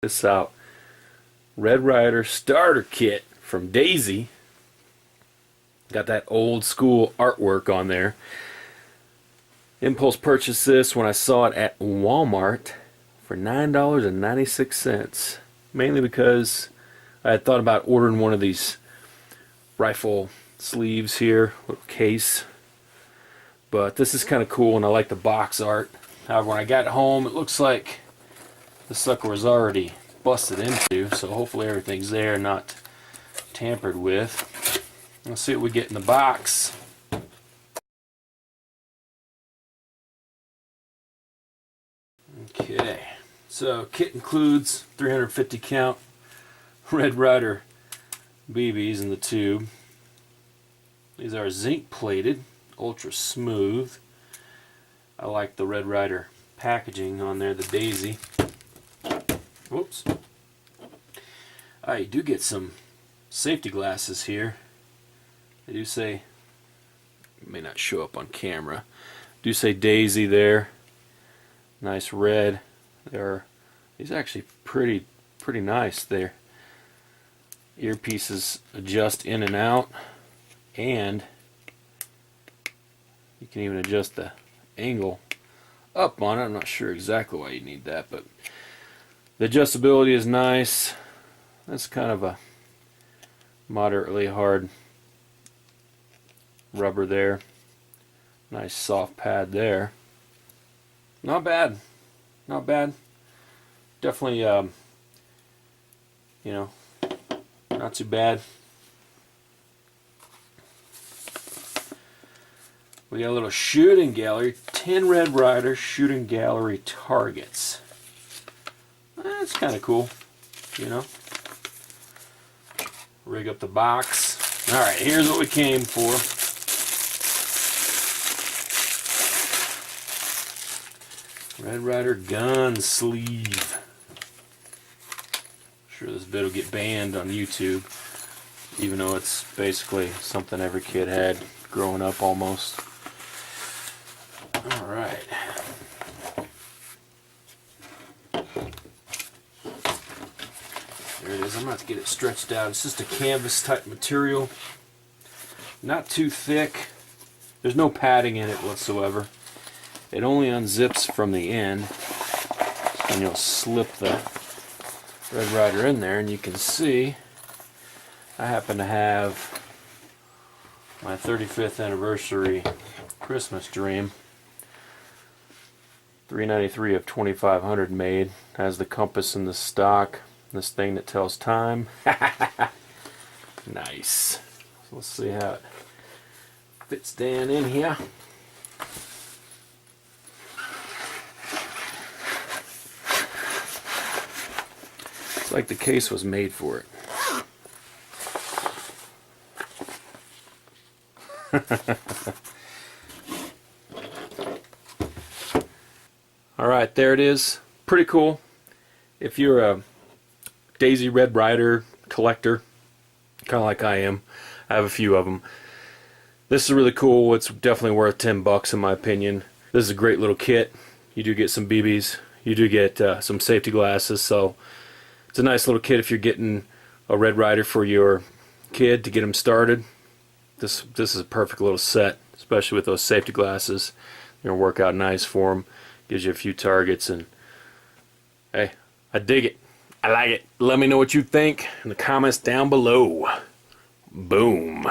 this out. Red Ryder starter kit from Daisy. Got that old school artwork on there. Impulse purchased this when I saw it at Walmart for $9.96. Mainly because I had thought about ordering one of these rifle sleeves here, little case. But this is kind of cool and I like the box art. However, when I got home, it looks like the sucker was already busted into, so hopefully everything's there, not tampered with. Let's see what we get in the box. Okay, so kit includes 350 count Red Ryder BBs in the tube. These are zinc plated, ultra smooth. I like the Red Ryder packaging on there, the Daisy. Whoops. You do get some safety glasses here. They do say, it may not show up on camera, do say Daisy there. Nice red. These are actually pretty nice there. Earpieces adjust in and out, and you can even adjust the angle up on it. I'm not sure exactly why you need that, but the adjustability is nice. That's kind of a moderately hard rubber there. Nice soft pad there. Not bad. Not bad. Definitely, you know, not too bad. We got a little shooting gallery. 10 Red Ryder shooting gallery targets. That's kind of cool, you know. Rig up the box. Alright, here's what we came for. Red Ryder gun sleeve. I'm sure this vid will get banned on YouTube, even though it's basically something every kid had growing up almost. Alright. There it is. I'm going to have to get it stretched out. It's just a canvas type material. Not too thick. There's no padding in it whatsoever. It only unzips from the end. And you'll slip the Red Ryder in there, and you can see I happen to have my 35th anniversary Christmas dream. 393 of 2500 made. Has the compass in the stock. This thing that tells time. Nice. So let's see how it fits down in here. It's like the case was made for it. Alright, there it is. Pretty cool. If you're a Daisy Red Ryder collector, kind of like I am, I have a few of them. This is really cool. It's definitely worth 10 bucks in my opinion. This is a great little kit. You do get some BBs. You do get some safety glasses, so it's a nice little kit if you're getting a Red Ryder for your kid to get him started. This is a perfect little set, especially with those safety glasses. They're gonna work out nice for him. Gives you a few targets, and hey, I dig it. I like it. Let me know what you think in the comments down below. Boom.